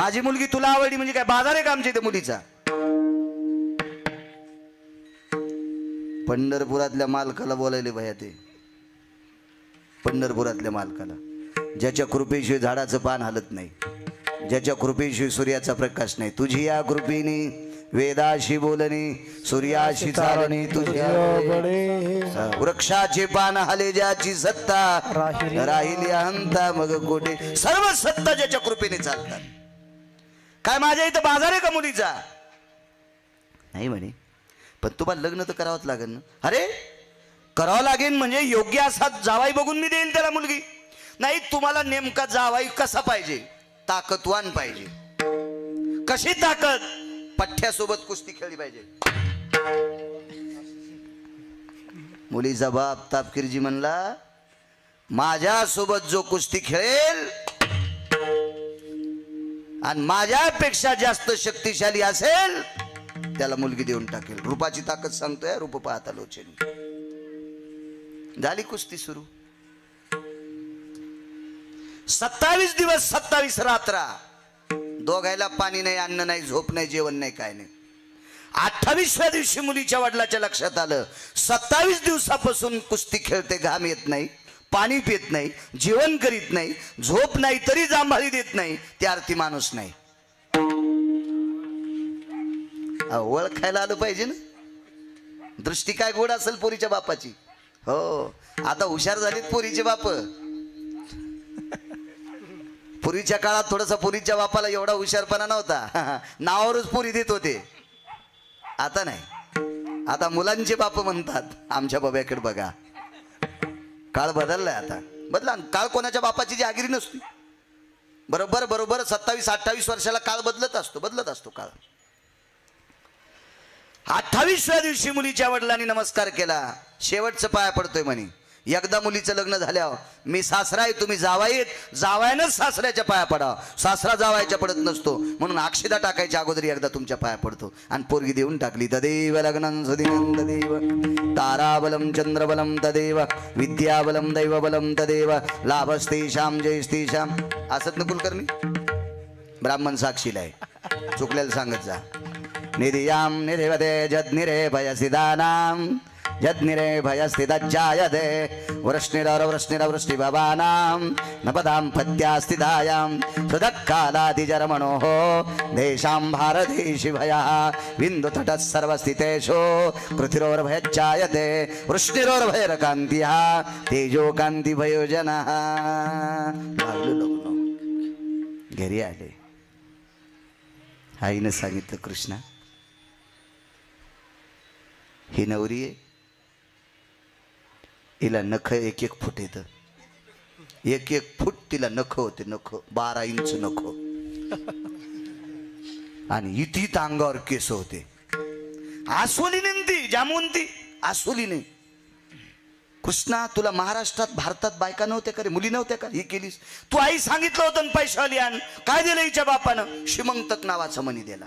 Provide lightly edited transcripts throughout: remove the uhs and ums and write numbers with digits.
माझी मुलगी तुला आवडली म्हणजे काय बाजार आहे का आमच्या इथे मुलीचा? पंढरपुरातल्या मालकाला बोलायले भया ते, पंढरपुरातल्या मालकाला, ज्याच्या कृपेशिवाय झाडाचं पान हलत नाही, ज्याच्या कृपेशिवाय सूर्याचा प्रकाश नाही. तुझी या कृपेने वेदाशी बोलणे, सूर्याशी चालणे, तुझ्या वृक्षाचे पान हले ज्याची सत्ता, राहिली अहंता मग कोठे. सर्व सत्ता ज्याच्या कृपेने चालतात. काय माझ्या इथं बाजार आहे का मुलीचा? नाही म्हणे. पण तुम्हाला लग्न तर करावंच लागेल ना. अरे करावं लागेल म्हणजे योग्य असा जावाई बघून मी देईल त्याला मुलगी. नाही, तुम्हाला नेमका जावाई कसा पाहिजे? ताकदवान पाहिजे. कशी ताकद? पठ्ठ्यासोबत कुस्ती खेळली पाहिजे. मुलीचा बाप तापकीरजी म्हणला, माझ्यासोबत जो कुस्ती खेळेल आणि माझ्यापेक्षा जास्त शक्तिशाली असेल त्याला मुलगी देऊन टाकेल. रूपाची ताकद सांगतोय. रूप पाहता लोचनी. झाली कुस्ती सुरू. 27 दिवस 27 रात्रा. दोघायला पाणी नाही, अन्न नाही, झोप नाही, जेवण नाही, काय नाही. 28व्या दिवशी मुलीच्या वडिलाच्या लक्षात आलं, 27 दिवसापासून कुस्ती खेळते, घाम येत नाही, पाणी पित नाही, जेवण करीत नाही, झोप नाही, तरी जांभाळी देत नाही, त्या अर्थी माणूस नाही. ओळखायला आलं पाहिजे ना. दृष्टी काय गोड असेल पोरीच्या बापाची. हो, आता हुशार झालीत पोरीचे बाप. पूर्वीच्या काळात थोडासा पोरीच्या बापाला एवढा हुशारपणा नव्हता. नावावरच पोरी देत होते. आता नाही, आता मुलांचे बाप म्हणतात. आमच्या बाबाकडे बघा, काळ बदललाय. आता बदला. काळ कोणाच्या बापाची जागिरी नसती. बरोबर 27-28 वर्षाला काळ बदलत असतो काळ. 28व्या दिवशी मुलीच्या वडिलांनी नमस्कार केला. शेवटचं पाया पडतोय म्हणे. एकदा मुलीचं लग्न झाल्यावर मी सासरा आहे, तुम्ही जावायेत, जावायनच सासऱ्याच्या पाया पडावं. सासरा जावायच्या पडत नसतो, म्हणून अक्षदा टाकायच्या अगोदर एकदा तुमच्या पाया पडतो. आणि पोरगी देऊन टाकली. तदेव लग्नं सुदिनं तदेव ताराबलं चंद्रबलं तदेव विद्याबलं दैवबलं तदेव लाभस्तेषां जयस्तेषां. असत न कुलकर्णी? ब्राह्मण साक्षीला आहे, चुकलेलं सांगत जा. निधियां निधिवते जज्ञिरे भयसिदानां यज्ञिरे भयस्थितज्जायते वृष्णिरवृष्णिरवृष्टिभवानां नपदां पत्यास्थितायां सुदक्कालादिजर्मणोः देशां भारतेषु भयः बिन्दुतटः सर्वस्थितेषु पृथिरोर्भयज्जायते वृष्णिरोर्भयरकान्तिः तेजोकान्तिभयोजनः. घरी आले. आईनं सांगितलं, कृष्णा ही नवरी आहे, हिला नख 1-1 फूट येतं. 1-1 फूट तिला नख होते. नख 12 इंच नख. आणि इथे अंगावर केस होते. आसोलीने ती जामवंती आसोलीने. कृष्णा तुला महाराष्ट्रात भारतात बायका नव्हत्या का रे? मुली नव्हत्या का? ही केलीस तू. आई सांगितलं होतं पैशावाली आण. काय दिलं हिच्या बापानं? श्रीमंतक नावाचा मणी दिला.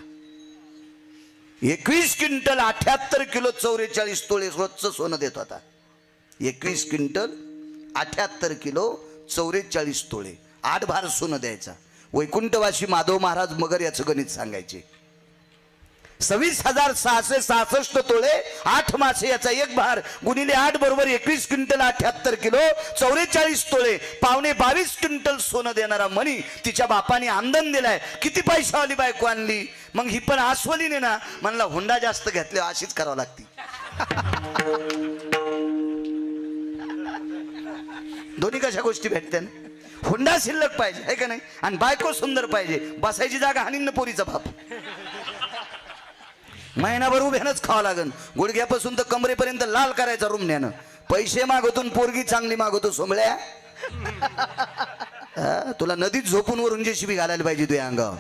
21 क्विंटल 78 किलो 44 तोळे रोजचं सोनं देत होता. 21 क्विंटल 78 किलो 44 तोळे 8 भार सोनं द्यायचा. वैकुंठवासी माधव महाराज मगर याचं गणित सांगायचे. 26,666 तोळे 8 मासे याचा 1 भार गुणिले 8 बरोबर 21 क्विंटल 78 किलो 44 तोळे पावणे 22 क्विंटल सोनं देणारा मणी तिच्या बापाने आंदन दिलाय. किती पैशावाली बायको आणली. मग ही पण आस्वलीने ना म्हणला हुंडा जास्त घेतले अशीच करावं लागती. दोन्ही कशा गोष्टी भेटते ना. हुंडा शिल्लक पाहिजे आहे का नाही, आणि बायको सुंदर पाहिजे. बसायची जागा हानीन पोरीचा बाप. महिनाभर उभ्यानंच खावं लागन. गुडघ्यापासून तर कमरेपर्यंत लाल करायचा रुमण्यानं. पैसे मागवतून पोरगी चांगली मागवतो. सोमळ्या तुला नदीत झोपून वरून जेशिबी घालायला पाहिजे तुझ्या अंगावर.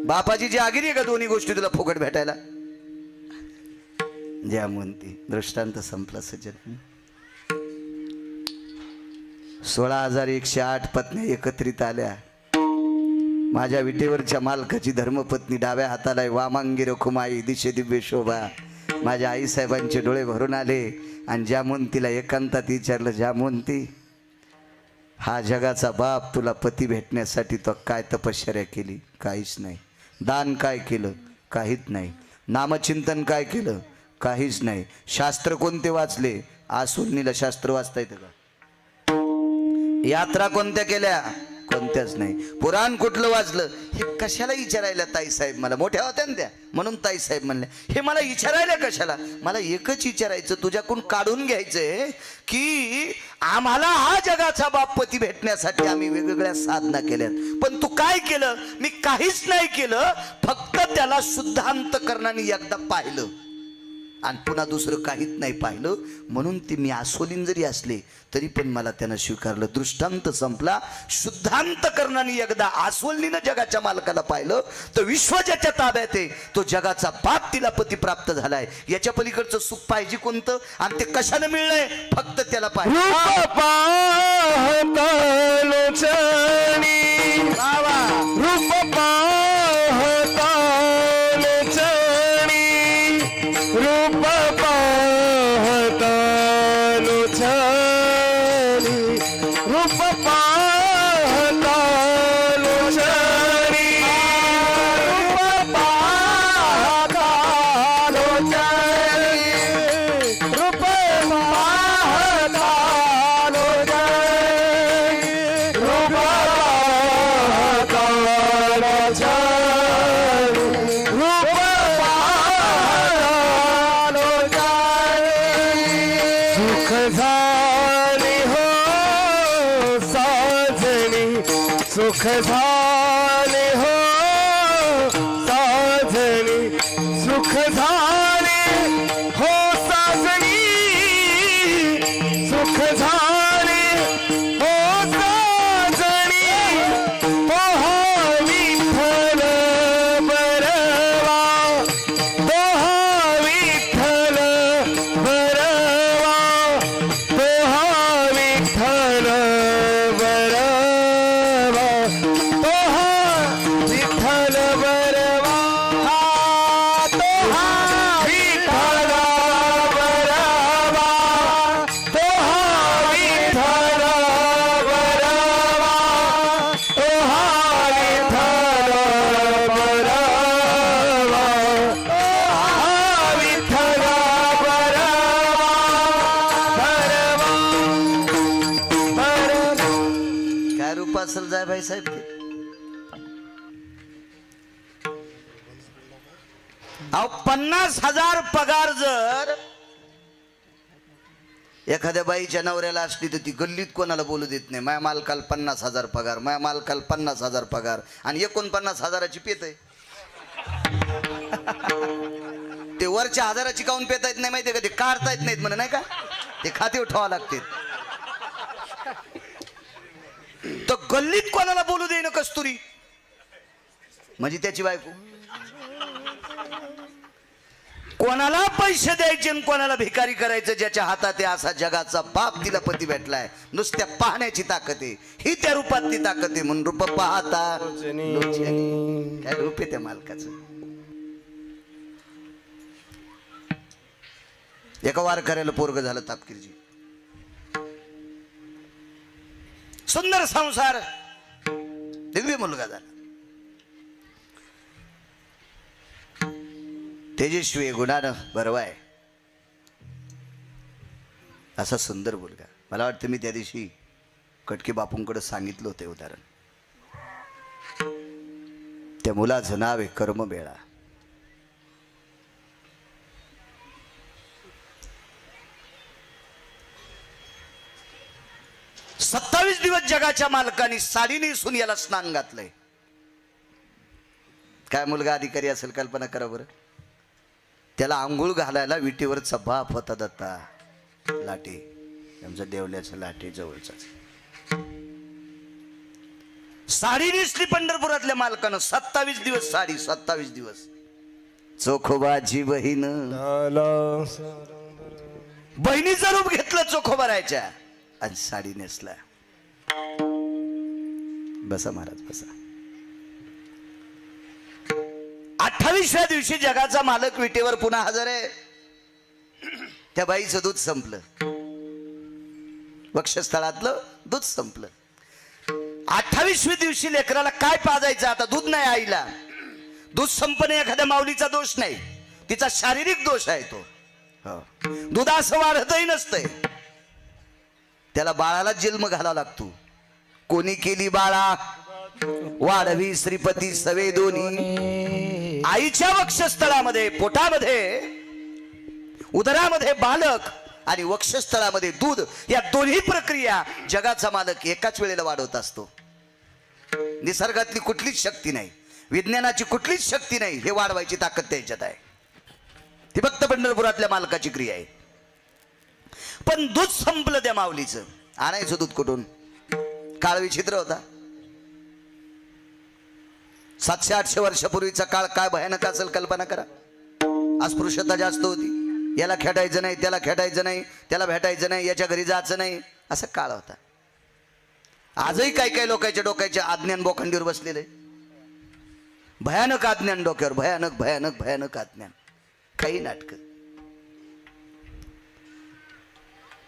बापाची जागिरी आहे का दोन्ही गोष्टी तुला फुकट भेटायला? ज्या म्हणती दृष्टांत संपला सज्जन. 16,108 पत्नी एकत्रित आल्या. माझ्या विटेवरच्या मालकाची धर्मपत्नी डाव्या हाताला वामांगी रखुमाई दिशे दिव्य शोभा. माझ्या आईसाहेबांचे डोळे भरून आले आणि जामवंतीला एकांतात विचारलं, जामवंती हा जगाचा बाप तुला पती भेटण्यासाठी तो काय तपश्चर्या केली? काहीच नाही. दान काय केलं? काहीच नाही. नामचिंतन काय केलं? काहीच नाही. शास्त्र कोणते वाचले? आसुलनीला शास्त्र वाचता येतं का? यात्रा कोणत्या केल्या? कोणत्याच नाही. पुराण कुठलं वाचलं? हे कशाला विचारायला ताईसाहेब? मला मोठ्या होत्या ना त्या, म्हणून ताईसाहेब म्हणल्या. हे मला विचारायला कशाला? मला एकच विचारायचं, तुझ्याकडून काढून घ्यायचंय की आम्हाला हा जगाचा बापपती भेटण्यासाठी आम्ही वेगवेगळ्या साधना केल्यात, पण तू काय केलं? मी काहीच नाही केलं, फक्त त्याला शुद्धांतकरणाने एकदा पाहिलं आणि पुन्हा दुसरं काहीच नाही पाहिलं. म्हणून ते मी आसोलीन जरी असले तरी पण मला त्यानं स्वीकारलं. दृष्टांत संपला. शुद्धांतकरणाने एकदा आसोलीनं जगाच्या मालकाला पाहिलं तर विश्व ज्याच्या ताब्यात आहे तो जगाचा बाप तिला पती प्राप्त झालाय. याच्या पलीकडचं सुख पाहिजे कोणतं? आणि ते कशानं मिळलंय? फक्त त्याला पाहिजे. सुख झाले हो साजनी, सुख झाले हो साजनी, सुख झाले हो साजनी. तोहा विठ्ठल बरवा, तोहा विठ्ठल बरवा, तोहा विठ्ठल बरवा, तोहा विठ्ठल बरवा, तोहा विठ्ठल बरवा, तोहा विठ्ठल बरवा, तोहा विठ्ठल बरवा, तोहा विठ्ठल बरवा. काय रूप असेल जाय भाई साहेब ते? अहो 50,000 पगार जर एखाद्या बाईच्या नवऱ्याला असली तर ती गल्लीत कोणाला बोलू देत नाही. माया मालकाला 50,000 पगार, माया मालकाला 50,000 पगार, आणि 49,000ची पेत आहे. ते वरच्या हजाराची काऊन पेता येत नाही माहितीये का? ते काढता येत नाहीत म्हणे, नाही का? ते खाते उठवावं लागते. तर गल्लीत कोणाला बोलू देईन कस्तुरी म्हणजे त्याची बायको. कोणाला पैसे द्यायचे आणि कोणाला भिकारी करायचं ज्याच्या हातात आहे असा जगाचा बाप तिला पती भेटलाय. नुसत्या पाहण्याची ताकद आहे, ही त्या रूपातली ताकद आहे. म्हणून रूप पाहता लोचनी. काय रूप आहे त्या मालकाचं. एका वार करायला पोरग झालं तापकीरजी. सुंदर संसार, दिव्य मुलगा झाला, तेजस्वी गुणानं बरवाय असा सुंदर मुलगा. मला वाटतं मी त्या दिवशी कटके बापूंकडे सांगितलं होतं उदाहरण. त्या मुलाचं नाव आहे कर्मबेळा. सत्तावीस दिवस जगाच्या मालकाने साडी नेसून याला स्नान घातलंय. काय मुलगा अधिकारी असेल कल्पना करा बरं. त्याला आंघोळ घालायला विटेवरचा बाप होता दत्ता लाटे, आमचा देवल्याचा लाटे जवळचाच. साडी नेसली पंढरपुरातल्या मालकानं. 27 दिवस साडी, 27 दिवस. चोखोबाची बहीण, बहिणीचं रूप घेतलं चोखोबारायच्या आणि साडी नेसला. बसा महाराज बसा. 28व्या दिवशी जगाचा मालक विटेवर पुन्हा हजर आहे. त्या बाईचं दूध संपलं, वक्षस्थळातलं दूध संपलं. 28व्या दिवशी लेकराला काय पाजायचं आता? दूध नाही आईला. दूध संपणे एखाद्या माऊलीचा दोष नाही, तिचा शारीरिक दोष आहे तो. दूध असं वाढतही नसतंय, त्याला बाळाला जन्म घालावा लागतो. कोणी केली बाळा वाढवी श्रीपती सवे दोन्ही. आईच्या वक्षस्थळामध्ये, पोटामध्ये, उदरामध्ये बालक आणि वक्षस्थळामध्ये दूध, या दोन्ही प्रक्रिया जगाचा मालक एकाच वेळेला वाढवत असतो. निसर्गातली कुठलीच शक्ती नाही, विज्ञानाची कुठलीच शक्ती नाही हे वाढवायची ताकद त्याच्यात आहे. ती फक्त पंढरपुरातल्या मालकाची क्रिया आहे. पण दूध संपलं त्या माऊलीचं. आणायचं दूध कुठून? काळ विचित्र होता. 700-800 वर्षापूर्वीचा काळ काय भयानक असेल कल्पना करा. अस्पृश्यता जास्त होती. याला खेटायचं नाही, त्याला खेटायचं नाही, त्याला भेटायचं नाही, याच्या घरी जायचं नाही, असा काळ होता. आजही काही काही लोकांच्या डोक्याच्या अज्ञान बोखंडीवर बसलेले. भयानक अज्ञान डोक्यावर, भयानक भयानक भयानक अज्ञान. काही नाटक.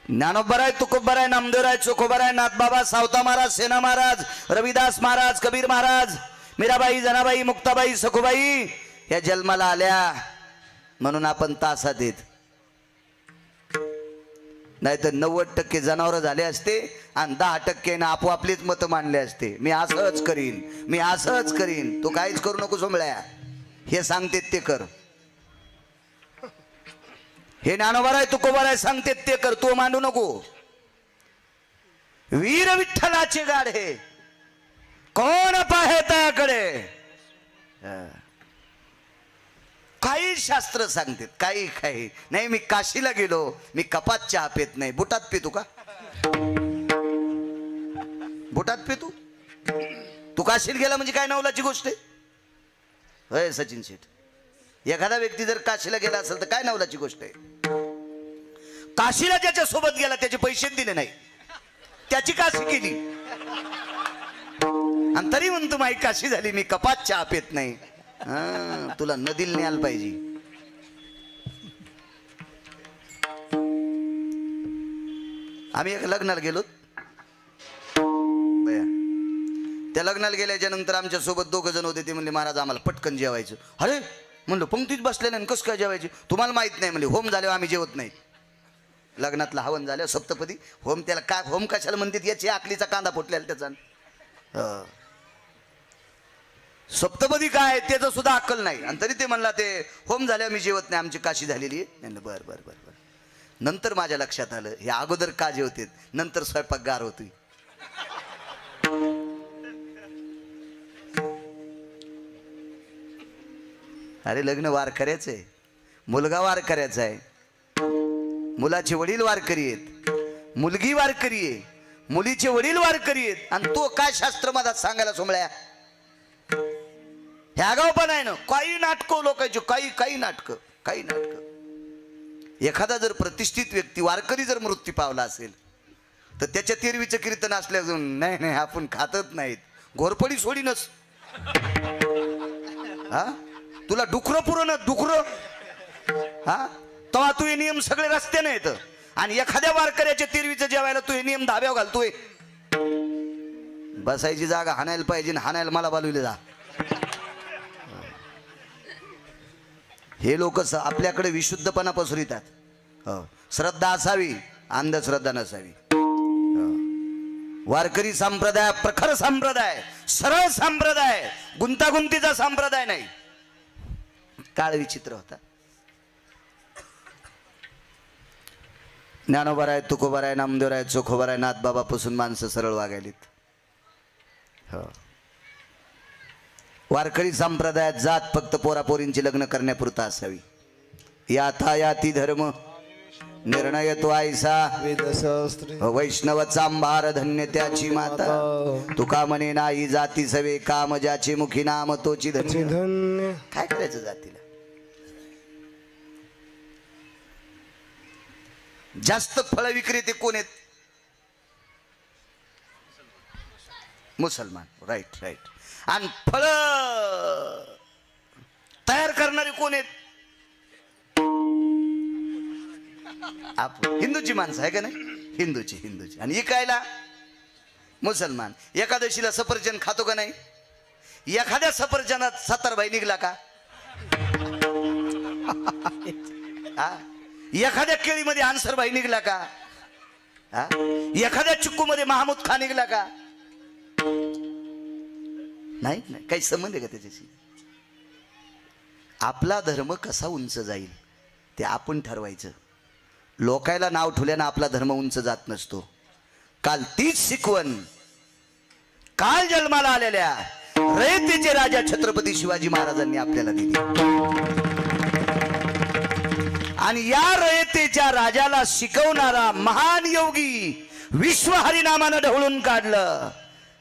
ज्ञानोबर आहे, तुकोबर आहे, नामदेव आहे, चोखोबर आहे, नाथबाबा, सावता महाराज, सेना महाराज, रविदास महाराज, कबीर महाराज, मीराबाई, जनाबाई, मुक्ताबाई, सखुबाई या जन्माला आल्या म्हणून आपण तासात येत. नाहीतर 90% जनावर झाले असते आणि 10% ना आपोआपलीच मतं मांडले असते. मी असंच करीन, मी असंच करीन. तू काहीच करू नको सोमळ्या, हे सांगते ते कर. हे ज्ञानोबर आहे, तुकोबर आहे, सांगते ते कर, तू मांडू नको. वीर विठ्ठलाचे गाढे कोण पाहे त्याकडे. काही शास्त्र सांगते, काही काही नाही. मी काशीला गेलो, मी कपात चहा पेत नाही, बुटात पितू का? बुटात पितू? तू काशीला गेला म्हणजे काय नवलाची गोष्ट आहे? होय सचिन शेठ, एखादा व्यक्ती जर काशीला गेला असेल तर काय नवलाची गोष्ट आहे? काशीला ज्याच्या सोबत गेला त्याचे पैसे दिले नाही, त्याची काशी केली आणि तरी म्हणतो माई काशी झाली, मी कपात चहा पेत नाही. तुला नदीला न्यायला पाहिजे. आम्ही एक लग्नाला गेलो. त्या लग्नाला गेल्याच्या नंतर आमच्या सोबत 2 जण होते. ते म्हणले महाराज आम्हाला पटकन जेवायचं. अरे म्हणलं पंक्तीत बसलेलं आणि कसं काय जेवायचे? तुम्हाला माहित नाही म्हणले, होम झाल्यावर आम्ही जेवत नाही. लग्नातलं हवन झालं सप्तपदी होम. त्याला काय होम कशाला म्हणतात याची आकलीचा कांदा फुटलेला त्याचा. सप्तपदी काय त्याचं सुद्धा अक्कल नाही. आणि तरी ते म्हणला ते होम झाल्यावर मी जेवत नाही, आमची काशी झालेली आहे. म्हणलं बर बर बर बर. नंतर माझ्या लक्षात आलं हे अगोदर का जेवते, नंतर स्वयंपाक गार होतोय. अरे लग्न वारकऱ्याचं आहे, मुलगा वारकऱ्याचा आहे, मुलाचे वडील वारकरी आहेत, मुलगी वारकरी आहे, मुलीचे वडील वारकरी आहेत. आणि तो काय शास्त्र मधात सांगायला सोमळ्या? ह्या गाव पण आहे ना काही नाटकं लोकांची, काही काही नाटकं, काही नाटकं. एखादा जर प्रतिष्ठित व्यक्ती वारकरी जर मृत्यू पावला असेल तर त्याच्या 13वीचं कीर्तन असल्या नाही नाही आपण खातच नाहीत, घोरपडी सोडीनच. हा तुला डुकरं पुरं डुकरं. हा तेव्हा तू हे नियम सगळे रस्त्याने येत आणि एखाद्या वारकऱ्याच्या 13वीचं जेवायला तू हे नियम धाब्यावर घालतोय. बसायची जागा हाणायला पाहिजे, हाणायला मला बोलवले जा. हे लोक आपल्याकडे विशुद्धपणा पसरवितात. श्रद्धा असावी, अंधश्रद्धा नसावी. वारकरी संप्रदाय प्रखर संप्रदाय, सरळ संप्रदाय, गुंतागुंतीचा संप्रदाय नाही. काळ विचित्र होता. ज्ञानोबर आहे, तुकोबर आहे, नामदेव आहे, चोखोबर आहे, नाथबाबापासून माणसं सरळ वागायलीत. वारकरी संप्रदायात जात फक्त पोरापोरींची लग्न करण्यापुरता असावी. याथा याती धर्म निर्णय तो आयसा, वैष्णव चांभार धन्य त्याची माता. तुका म्हणे नाही जाती सवे काम, ज्याचे मुखी नाम तोची धन्य. काय करायचं जातीला? जास्त फळ विक्रेते कोण आहेत? मुसलमान. Right right. आणि फळ तयार करणारे कोण आहेत? आपण हिंदूची माणसं आहे का नाही? हिंदूची. आणि इकायला मुसलमान एकादशीला सफरचंद खातो का नाही? एखाद्या सफरचंदात 70 बाई निघला का? हा? एखाद्या केळीमध्ये आन्सर बाई निघला का? हा? एखाद्या चिक्कू मध्ये महमूद खान निघला का? नाही नाही, काही संबंध आहे का त्याच्याशी? आपला धर्म कसा उंच जाईल ते आपण ठरवायचं. लोकायला नाव ठेवल्यानं आपला धर्म उंच जात नसतो. काल तीच शिकवण काल जन्माला आलेल्या रयतेचे राजा छत्रपती शिवाजी महाराजांनी आपल्याला दिली. आणि या रयतेच्या राजाला शिकवणारा महान योगी विश्व हरिनामानं ढवळून काढलं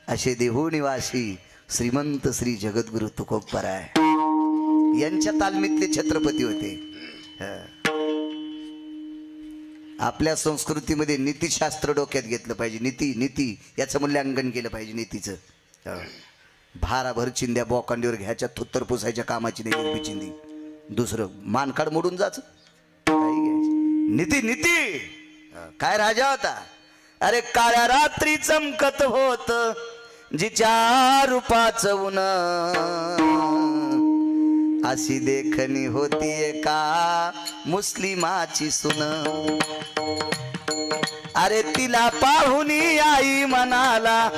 असे देहू निवासी श्रीमंत श्री जगद्गुरु तुकोबराय यांच्या तालमीतले छत्रपती होते. आपल्या संस्कृतीमध्ये नीतिशास्त्र डोक्यात घेतलं पाहिजे. नीती याचं मूल्यांकन केलं पाहिजे. नीतीचं भाराभर चिंध्या बोकांडीवर घ्यायच्या, थुत्तर पुसायच्या कामाची नाही एक चिंदी. दुसरं मानकाड मोडून जायचं, काही घ्यायचं. नीती काय राजा होता. अरे काळ्या रात्री चमकत होत जिच्या रूपाचं ऊन, अशी देखणी होती एका मुस्लिमाची सुन. अरे तिला पाहुनी आई म्हणाला,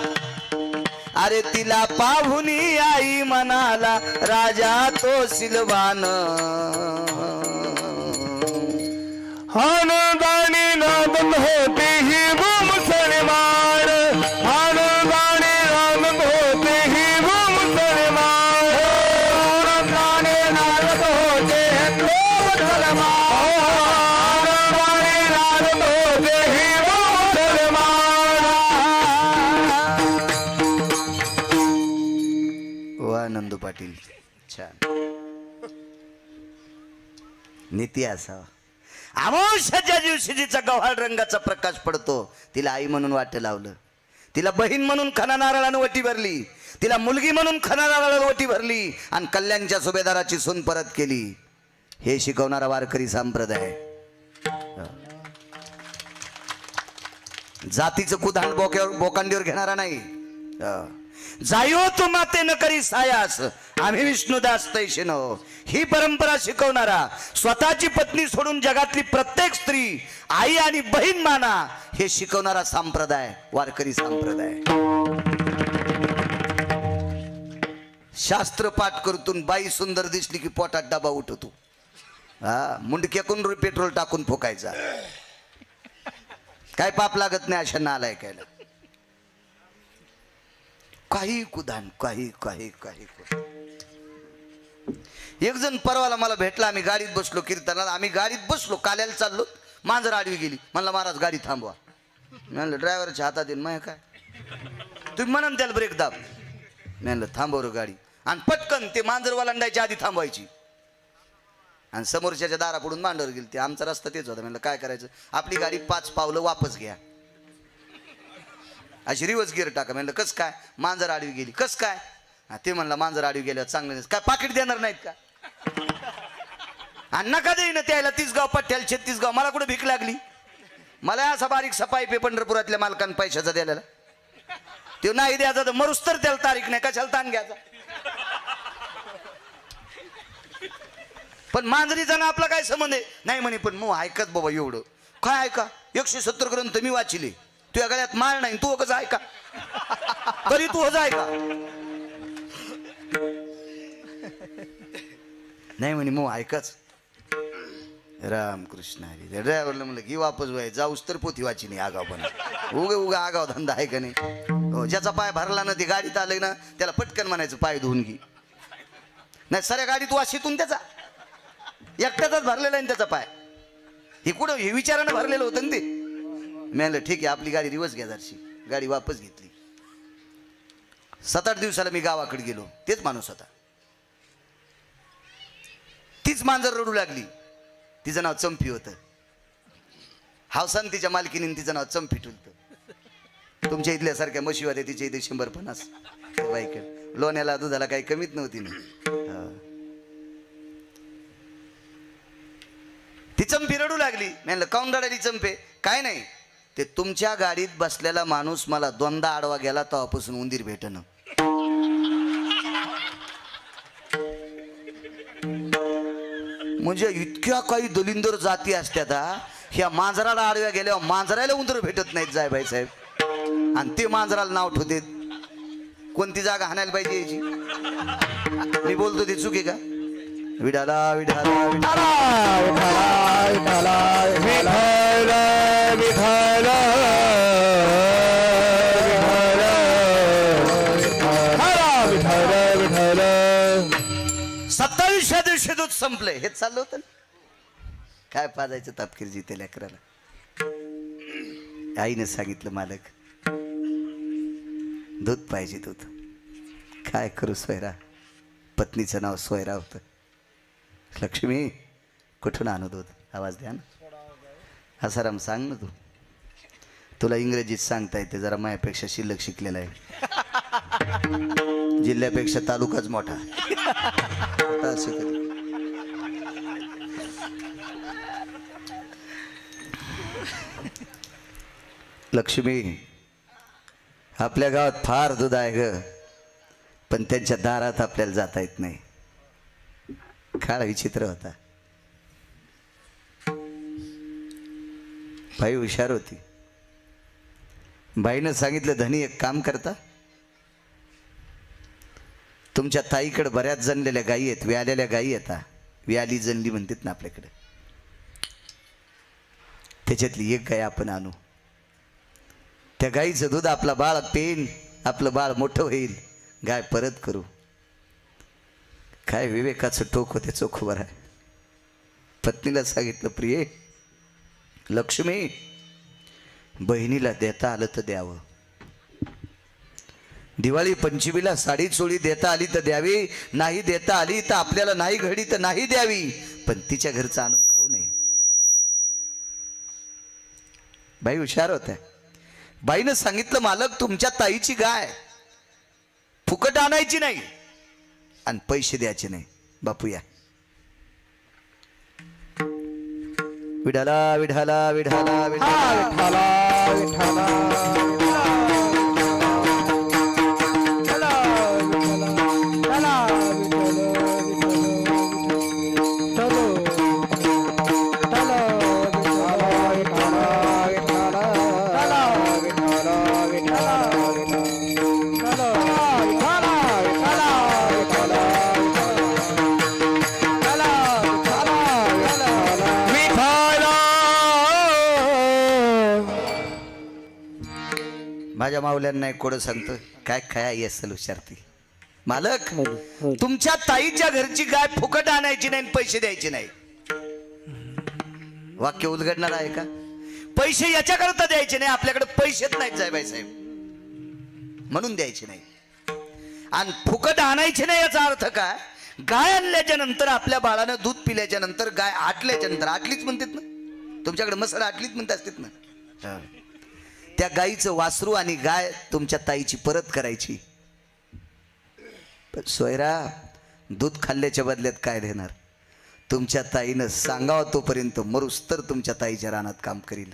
अरे तिला पाहुनी आई म्हणाला राजा तो सिलवान. हानदानी नादत होते ही वो मुसलमान, हानदानी नादत होते ही वो मुसलमान, हानदानी नादत होते हैं वो मुसलमान, हानदानी नादत होते ही वो मुसलमान. वा नंदू पाटील, छान. नीती असावा. अमावस्याच्या दिवशी जिचा गव्हाळ रंगाचा प्रकाश पडतो तिला आई म्हणून वाट लावलं, तिला बहीण म्हणून खना नारळानं वटी भरली, तिला मुलगी म्हणून खना नारळानं वटी भरली आणि कल्याणच्या सुभेदाराची सून परत केली. हे शिकवणारा वारकरी संप्रदाय. जातीचं कुधाण बोकांडीवर घेणारा नाही. जायो तू माते न करी सायास आम्ही विष्णुदास तैसे नो, ही परंपरा शिकवणारा, स्वतःची पत्नी सोडून जगातली प्रत्येक स्त्री आई आणि बहीण माना हे शिकवणारा संप्रदाय वारकरी संप्रदाय. शास्त्र पाठ करतून बाई सुंदर दिसली की पोटात डबा उठवतो. हा, मुंडक्याकून पेट्रोल टाकून फुकायचा. काय पाप लागत नाही अशा नालायकायला. काही कुदान काही काही काही. एक जण परवाला मला भेटला, आम्ही गाडीत बसलो कीर्तनाला, आम्ही गाडीत बसलो काल्याला चाललो, मांजर आडवी गेली. म्हणला महाराज गाडी थांबवा. म्हणलं ड्रायव्हरच्या हातात येईन मग काय, तुम्ही म्हणा त्याला ब्रेक दाब. म्हणलं थांबव गाडी, आणि पटकन ते मांजर वलांडायच्या आधी थांबवायची. आणि समोरच्याच्या दारापुढून मांडवर गेली. ते आमचा रस्ता तेच होता. म्हणलं काय करायचं, आपली गाडी 5 पावलं वापस घ्या, अशी रिवर्स गिअर टाका. म्हणलं कस काय, मांजर आडवी गेली. कस काय, ते म्हणला मांजर आडवी गेल्यावर चांगलं नाही. काय पाकिट देणार नाहीत का? आणि नका देईन त्याला 30 गाव पठ्ठ्याला 36 गाव. मला कुठे भीक लागली? मला असा बारीक सफाई पे पंढरपुरातल्या मालकांना पैशाचा द्यायला. तो नाही द्यायचा तर मरूस तर त्याला तारीख नाही, कशाला ताण घ्यायचा. पण मांजरीचा ना आपला काय संबंध आहे? नाही म्हणे, पण मग ऐकत बाबा एवढं काय ऐका, 170 ग्रंथ मी वाचिले, तुझ्या गळ्यात माळ नाही, तू कसं ऐका तरी तू हज ऐका. नाही म्हणे मग ऐकाच. रामकृष्ण हरी. ड्रायव्हरला म्हणलं की वापस व्हाय जाऊस तर पोथी वाची नाही. आगाव पण उगा आगाव धंदा आहे का नाही. हो, ज्याचा पाय भरला ना ते गाडीत आलंय ना त्याला पटकन म्हणायचं पाय धुवून घे. नाही साऱ्या गाडीत वाशीतून त्याचा एकट्याचाच भरलेला आहे त्याचा पाय. हे कुठं हे विचारानं भरलेलं होतं ना ते. मी म्हणलं ठीक आहे आपली गाडी रिवर्स घ्या जरशी. गाडी वापस घेतली. 7-8 दिवसाला मी गावाकडे गेलो. तेच माणूस होता. तीच मांजर रडू लागली. तिचं नाव चंपी होतं. हावसान तिच्या मालकीने तिचं नाव चंपी ठुलतं. तुमच्या इथल्यासारख्या म्हशी होत्या तिच्या इथे 150 बाईकडे. लोण्याला दुधाला काही कमीच नव्हती ना. ती चंपी रडू लागली. म्हणलं काऊन रडायली चंपे? काय नाही, ते तुमच्या गाडीत बसलेला माणूस मला दोनदा आडवा गेला तेव्हापासून उंदीर भेटणं. म्हणजे इतक्या काही दलिंदर जाती असतात हा. ह्या मांजराला आडव्या गेल्यावर मांजराला उंदर भेटत नाहीत जायबाई साहेब, आणि ते मांजराला नाव ठेवते. कोणती जागा हाणायला पाहिजे याची? मी बोलतो ते चुकी का? विडाला विडाला विडाला विठाला विठाला 27व्या दिवशी दूध संपले. हे चाललं होतं ना. काय पाजायचं तापकीर जिथे लेकराला. आईने सांगितलं मालक दूध पाहिजे दूध. काय करू सोयरा? पत्नीचं नाव सोयरा होतं. लक्ष्मी कुठून आणू दूध? आवाज द्या ना. हसाराम सांग ना तू. तुला इंग्रजीत सांगता येते, जरा माझ्यापेक्षा शिल्लक शिकलेला आहे. जिल्ह्यापेक्षा तालुकाच मोठा. असं कधी लक्ष्मी आपल्या गावात फार दूध आहे ग, पण त्यांच्या दारात आपल्याला जाता येत नाही. काळ विचित्र होता. बाई हुशार होती. बाईनं सांगितलं धनी एक काम करता, तुमच्या ताईकडे बऱ्याच जणलेल्या गायी आहेत, व्यालेल्या गायी येतात. व्याली जनली म्हणतात ना आपल्याकडे. त्याच्यातली एक गाय आपण आणू. त्या गाईचं दूध आपला बाळ पेन, आपलं बाळ मोठं होईल, गाय परत करू. काय विवेकाचं टोक होते चोखवर आहे. पत्नीला सांगितलं प्रिये लक्ष्मी बहिणीला देता आलं तर द्यावं. दिवाळी पंचमीला साडी चोळी देता आली तर द्यावी, नाही देता आली तर आपल्याला नाही घडी तर नाही द्यावी, पण तिच्या घरचं आणून खाऊ नये. बाई हुशार होत्या. बाईनं सांगितलं मालक तुमच्या ताईची गाय फुकट आणायची नाही आणि पैसे द्यायचे नाही. बापू या. विठाला विठाला विठाला विठाला माझ्या माऊल्यांना एक कोडं सांगतो. काय काय असेल हुशारती. मालक तुमच्या ताईच्या घरची गाय फुकट आणायची नाही, पैसे द्यायचे नाही. वाक्य उलगडणार आहे का? पैसे याच्याकरता द्यायचे नाही, आपल्याकडे पैसेच नाहीत जायबाई साहेब, म्हणून द्यायचे नाही. आणि फुकट आणायचे नाही याचा अर्थ काय? गाय आणल्याच्या नंतर आपल्या बाळानं दूध पिल्याच्या नंतर गाय आटल्याच्या नंतर, आटलीच म्हणतात ना तुमच्याकडे, मसळ आटलीच म्हणत असतात ना, त्या गाईचं वासरू आणि गाय तुमच्या ताईची परत करायची. पण सोयरा दूध खाल्ल्याच्या बदल्यात काय देणार? तुमच्या ताईनं सांगावं तोपर्यंत मरूस तर तुमच्या ताईच्या रानात काम करील.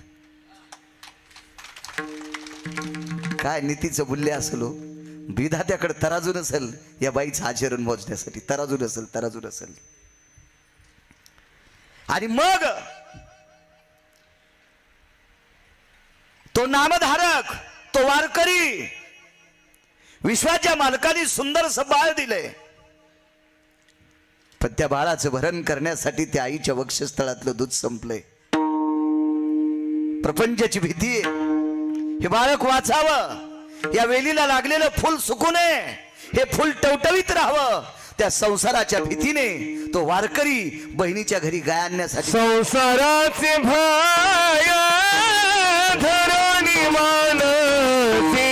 काय नीतीचं मूल्य असेल हो. विधात्याकडे तराजू नसेल या बाईचं आचरण मोजण्यासाठी. तराजू नसेल, तराजू नसेल. आणि मग तो नामधारक, तो वारकरी, विश्वाच्या मालकाने सुंदरसं बाळ दिलंय, पण त्या बाळाचं भरण करण्यासाठी त्या आईच्या वक्षस्थळातलं दूध संपलंय. प्रपंचाची भीती आहे. हे बाळक वाचावं, या वेलीला लागलेलं फुल सुकू नये, हे फुल टवटवीत राहावं, त्या संसाराच्या भीतीने तो वारकरी बहिणीच्या घरी गाय आणण्यासाठी संसाराचे भाय धरणी मानसी,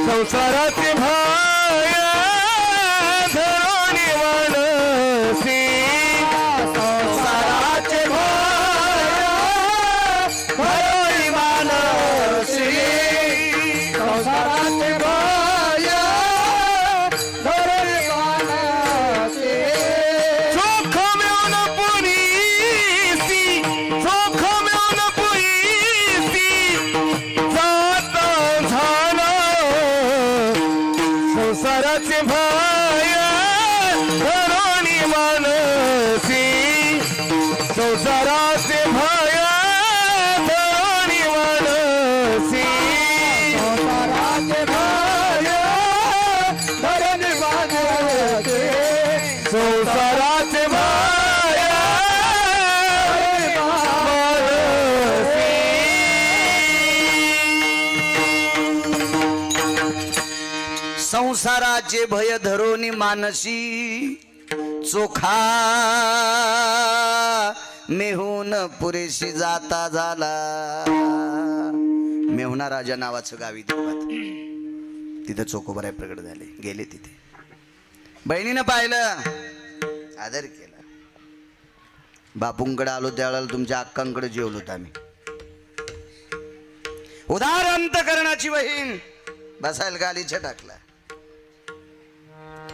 संसाराचे भाय धरणी मानसी, संसाराचे भय मानसी, संसाराचे भाय धरणी मानसी, चोख मिळून पुरीसी, चोख मिळून पुरीसी, संसाराचे भय धरून मानसी संसाराचे भय धरून मानसी संसाराचे भय संसाराचे भय धरोनी मानसी चोखा मेहून पुरेशी जाता झाला. मेहुणा राजा नावाचं गावी देवात तिथं चोखोबराय प्रगट झाले. गेले तिथे बहिणीनं पाहिलं, आदर केला. बापूंकडे आलो त्यावेळेला तुमच्या अक्कांकडे जेवलोत आम्ही. उदार अंतकरणाची बहीण बसायला गालीच्या टाकला.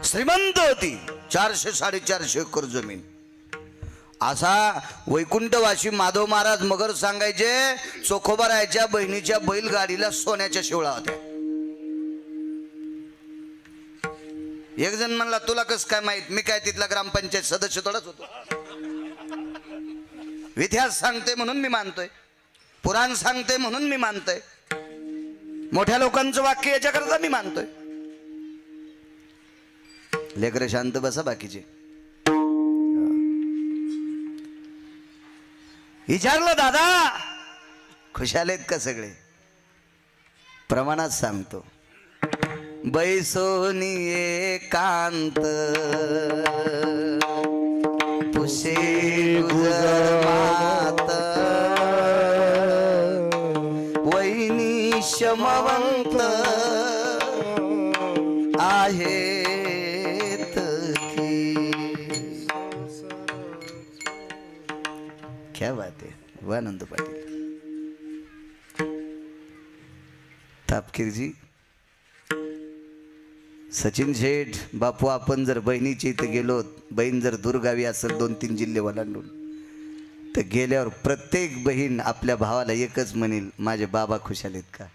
श्रीमंत होती, 400-450 एकर जमीन. असा वैकुंठवासी माधव महाराज मगर सांगायचे चोखोबारायच्या बहिणीच्या बैलगाडीला सोन्याच्या शिवळा होत्या. एक जण म्हणला तुला कस काय माहित, मी काय तिथला ग्रामपंचायत सदस्य थोडाच होतो. इतिहास सांगते म्हणून मी मानतोय, पुराण सांगते म्हणून मी मानतोय, मोठ्या लोकांचं वाक्य याच्याकरता मी मानतोय. लेकर शांत बसा बाकीचे. विचारलं दादा खुशाल आहेत का सगळे? प्रमाणात सांगतो. बैसोनी एकांत पुसे गुजरात वहिनी शमवंत आहेत की. क्या बात आहे. वानंद पाटील तापकीरजी, सचिन शेठ, बापू, आपण जर बहिणीच्या इथं गेलो, बहीण जर दूरगावी असेल 2-3 जिल्हे ओलांडून, तर गेल्यावर प्रत्येक बहीण आपल्या भावाला एकच म्हणेल, माझे बाबा खुशाल आहेत का?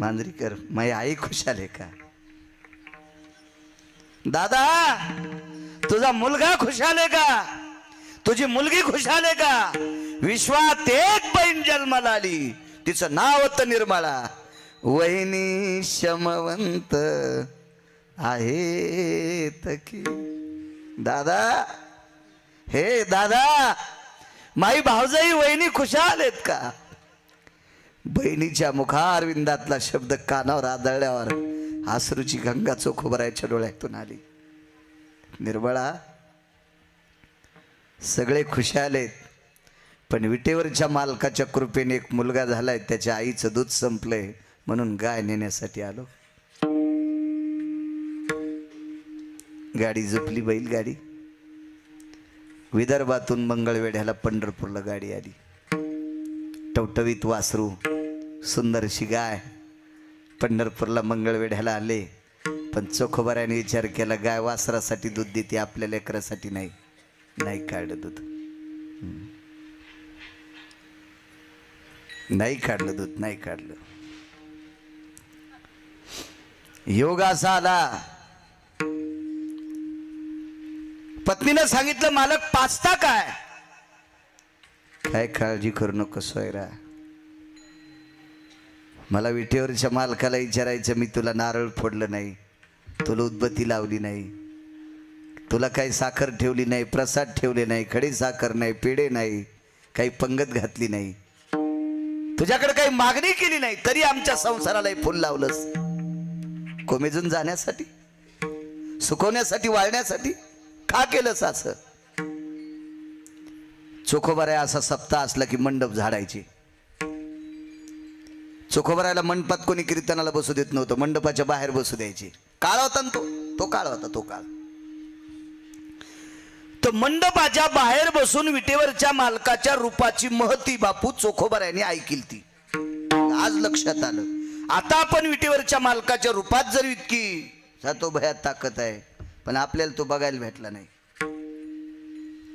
मांजरीकर, माझी आई खुशाल आहे का? दादा तुझा मुलगा खुशाल आहे का? तुझी मुलगी खुशाल आहे का? विश्वात एक बहीण जन्माला आली, तिचं नाव होतं निर्मळा. वहिनी शमवंत आहेत की. दादा, हे दादा, माई भावजाई वहिनी खुशाल आहेत का? बहिणीच्या मुखारविंदातला शब्द कानावर आदळल्यावर आसरूची गंगा चोखोबरायच्या डोळ्यातून आली. निर्मळा, सगळे खुशाल आहेत, पण विटेवरच्या मालकाच्या कृपेने एक मुलगा झालाय, त्याच्या आईचं दूध संपलंय म्हणून गाय नेण्यासाठी आलो. गाडी झोपली, बैलगाडी. विदर्भातून मंगळवेढ्याला पंढरपूरला गाडी आली. टवटवीत वासरू, सुंदरशी गाय. पंढरपूरला मंगळवेढ्याला आले, पण चोखोबाऱ्याने विचार केला गाय वासरासाठी दूध देते, आपल्या लेकरासाठी नाही. नाही काढलं दूध, नाही काढलं दूध, नाही काढलं. योग असा आला, पत्नीनं सांगितलं मालक पाचता काय? काय काळजी करू नको सोयरा, मला विटेवरच्या मालकाला विचारायचं, मी तुला नारळ फोडलं नाही, तुला उदबत्ती लावली नाही, तुला काही साखर ठेवली नाही, प्रसाद ठेवले नाही, खडी साखर नाही, पेढे नाही, काही पंगत घातली नाही, तुझ्याकडे काही मागणी केली नाही, तरी आमच्या संसाराला फुल लावलंस. कोमेजून जाण्यासाठी, सुकवण्यासाठी, वाळण्यासाठी का केलंस असं? चोखोबाराया असा सप्ताह असला की मंडप झाडायची. चोखोबारायला मंडपात कोणी कीर्तनाला बसू देत नव्हतं, मंडपाच्या बाहेर बसू द्यायची. काळ होता ना तो काळ होता, तो काळ. तर मंडपाच्या बाहेर बसून विटेवरच्या मालकाच्या रूपाची महती बापू चोखोबारायांनी ऐकली ती. आज लक्षात आलं, आता आपण विटेवरच्या मालकाच्या रूपात जर इतकी जातो भयात ताकद आहे, पण आपल्याला तो बघायला भेटला नाही.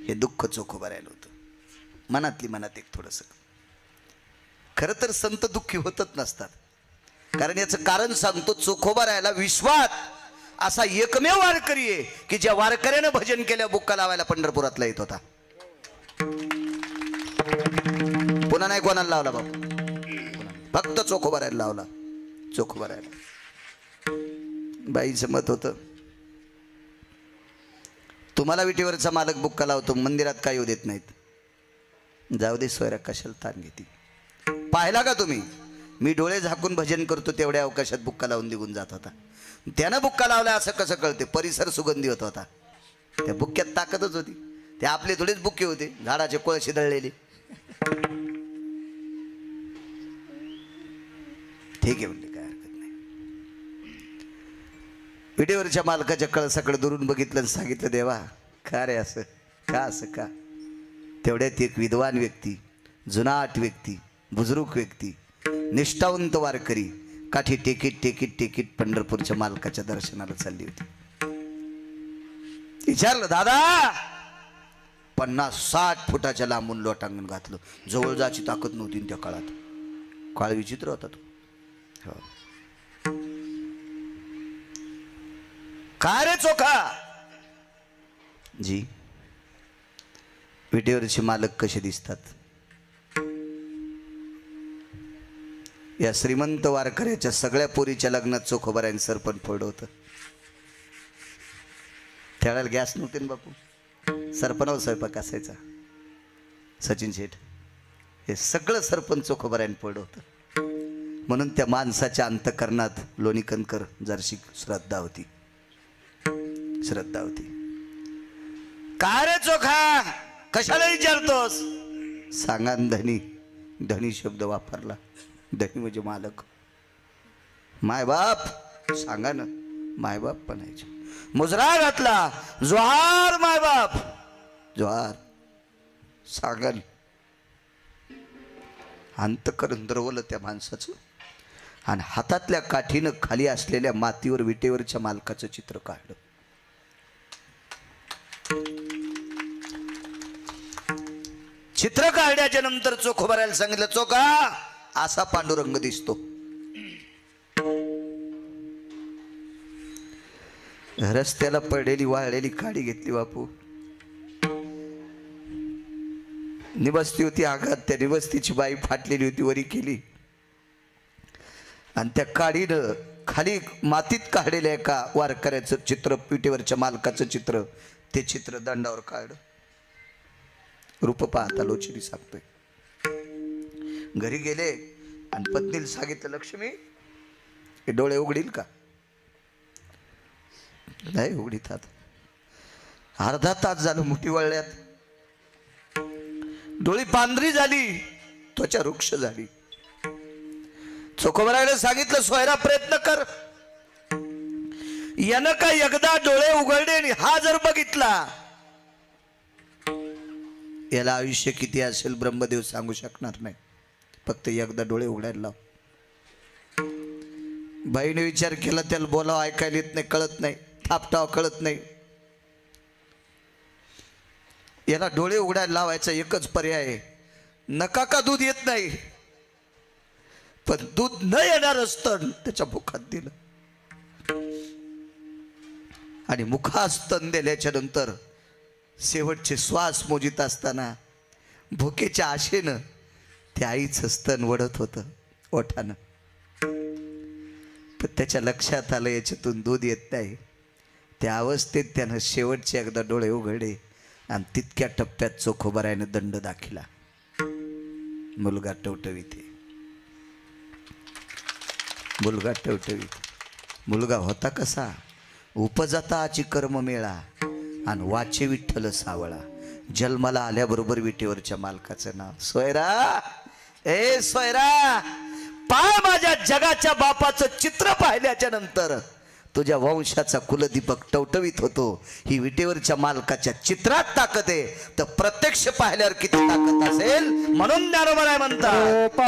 हे दुःख चोखोबारायला होतं मनातली मनात. एक थोडंसं खरं तर संत दुःखी होतच नसतात, कारण याचं कारण सांगतो. चोखोबारायला विश्वात असा एकमेव वारकरी आहे की ज्या वारकऱ्यानं भजन केल्या बुक्का लावायला पंढरपुरातला येत होता. पुन्हा नाही कोणाला लावला बाबा, फक्त चोखोबा राहायला लावला. चोखोबा राहायला बाईचं मत होतं, तुम्हाला विटेवरचा मालक बुक्का लावतो, मंदिरात काय येऊ देत नाहीत. जाऊ दे सोयरा, कशाला ताण घेते. पाहिला का तुम्ही, मी डोळे झाकून भजन करतो तेवढ्या अवकाशात बुक्का लावून निघून जात होता. त्यानं बुक्का लावला असं कसं कळते, परिसर सुगंधी होत होता. त्या बुक्क्यात ताकदच होती. ते आपले थोडेच बुक्के होते, झाडाचे कोळशे दळलेले. ठीक आहे म्हणले, काय हरकत नाही. विटेवरच्या मालकाच्या कळसाकडे दुरून बघितलं आणि सांगितलं, देवा का रे असं का, असं का. तेवढ्यात एक विद्वान व्यक्ती, जुनाट व्यक्ती, बुजुर्ग व्यक्ती, निष्ठावंत वारकरी काठी टेकीत पंढरपूरच्या मालकाच्या दर्शनाला चालली होती. विचारलं, दादा 50-60 फुटाच्या लांबून लोटांगण घातलं. जवळ जायची ताकद नव्हती त्या काळात. काळ विचित्र होता तो. हो. काय रे चोखा जी, विटेवरचे मालक कसे दिसतात. या श्रीमंत वारकऱ्याच्या सगळ्या पोरीच्या लग्नात चोखोबारायन सरपण फोड होतं. त्यावेळेला गॅस नव्हते ना बापू, सरपणावर स्वयंपाक असायचा. सचिन शेठ हे सगळं सरपण चोखोबारायन फोड होतं. म्हणून त्या माणसाच्या अंतकरणात लोणीकणकर जरशी श्रद्धा होती. श्रद्धा होती. काय रे चोखा, कशाला विचारतोस. सांगा धनी. धनी शब्द वापरला. धनी म्हणजे मालक, मायबाप. सांगा ना, मायबाप म्हणायचे. मुजरा घातला, जोहार मायबाप, जोहार. सांगा ना. अंतकरण दरवलं त्या माणसाचं आणि हातातल्या काठीनं खाली असलेल्या मातीवर विटेवरच्या मालकाचं चित्र काढलं. चित्र काढण्याच्या नंतर चोखोबारायला सांगितलं, चोखा असा पांडुरंग दिसतो. रस्त्याला पडलेली वाळलेली काडी घेतली बापू. निबस्ती होती आघात. त्या निबस्तीची बाई फाटलेली होती, वरी केली आणि त्या काडीनं खाली मातीत काढलेल्या एका वारकऱ्याचं चित्र, पिठेवरच्या मालकाचं चित्र, ते चित्र दंडावर काढलं. रूप पाहता लोचिरी सांगतोय. घरी गेले आणि पत्नीला सांगितलं, लक्ष्मी हे डोळे उघडील का. नाही उघडीतात. अर्धा तास झालं मुठी वळल्यात. डोळी पांढरी झाली, त्वचा वृक्ष झाली. चोखोबारायने सांगितलं, सोयरा प्रयत्न कर. यानं काय एकदा डोळे उघडले आणि हा जर बघितला, याला आयुष्य किती असेल ब्रह्मदेव सांगू शकणार नाही. फक्त एकदा डोळे उघडायला लाव. बाईने विचार केला, त्याला बोलावं ऐकायला येत नाही, कळत नाही, थापटाव कळत नाही. याला डोळे उघडायला लावायचा एकच पर्याय आहे. नका का दूध येत नाही, पण दूध न येणार असतं त्याच्या मुखात दिलं आणि मुखात स्तन दिल्याच्या नंतर शेवटचे श्वास मोजित असताना भुकेच्या आशेनं त्या आईचं स्तन वडत होतं ओठानं. पण त्याच्या लक्षात आलं याच्यातून दूध येत नाही. त्या अवस्थेत त्यानं शेवटचे एकदा डोळे उघडले आणि तितक्या टप्प्यात चोखोबारायने दंड दाखिला. मुलगा टवटवीत. मुलगा टवटवीत. मुलगा होता कसा, उपजता आची कर्म मेळा आणि वाचे विठ्ठल सावळा. जन्माला आल्याबरोबर विटेवरच्या मालकाचं नाव सोयरा. ए सोयरा, पाय माझ्या जगाच्या बापाचं चित्र पाहिल्याच्या नंतर तुझ्या वंशाचा कुलदीपक टवटवीत होतो. ही विटेवरच्या मालकाच्या चित्रात ताकद आहे, तर प्रत्यक्ष पाहिल्यावर किती ताकद असेल. म्हणून ज्ञानोबा म्हणतात,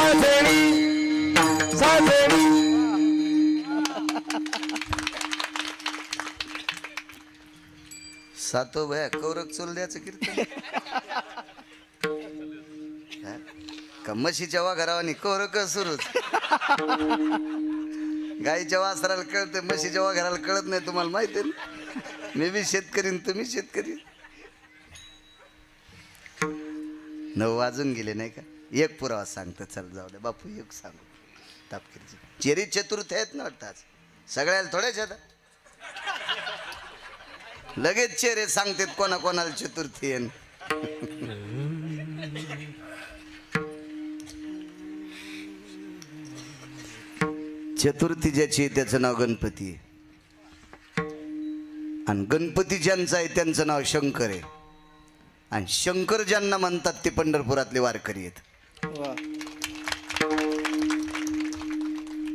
सासणी सासणी सातो भया कौरक चोल द्याचं कीर्तन हा? का म्हशीच्या वाघरावानी कौरक सुरूच गाईच्या वासराला कळते म्हशीच्या वाघराला कळत नाही तुम्हाला माहिती आहे ना मी बी शेतकरी न तुम्ही शेतकरी 9 वाजून गेले नाही का एक पुरावा सांगतो चल जाऊ दे बापू एक सांगू तापकीरची चेरी चतुर्थी आहेत ना वाटतं आज सगळ्याला थोड्याच आहेत लगेच चेहरे सांगतात कोणा कोणाला चतुर्थी आहे चतुर्थी ज्याची आहे त्याचं नाव गणपती आहे आणि गणपती ज्यांचं आहे त्यांचं नाव शंकर आहे आणि शंकर ज्यांना म्हणतात ते पंढरपुरातले वारकरी आहेत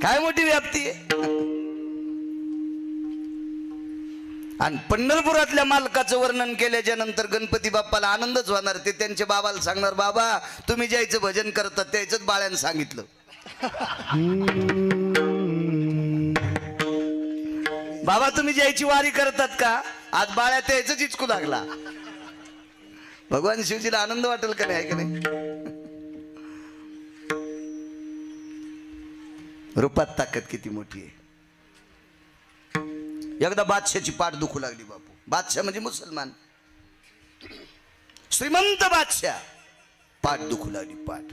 काय मोठी व्याप्ती आहे आणि पंढरपुरातल्या मालकाचं वर्णन केल्याच्या नंतर गणपती बाप्पाला आनंदच होणार ते त्यांच्या बाबाला सांगणार बाबा तुम्ही ज्याचं भजन करतात त्याच बाळ्यानं सांगितलं बाबा तुम्ही ज्याची वारी करतात का आज बाळ्या त्याच चिचकू लागला भगवान शिवजीला आनंद वाटेल का नाही का नाही रूपात ताकद किती मोठी आहे एकदा बादशाची पाठ दुखू लागली बापू बादशाह म्हणजे मुसलमान श्रीमंत बादशाह पाठ दुखू लागली पाठ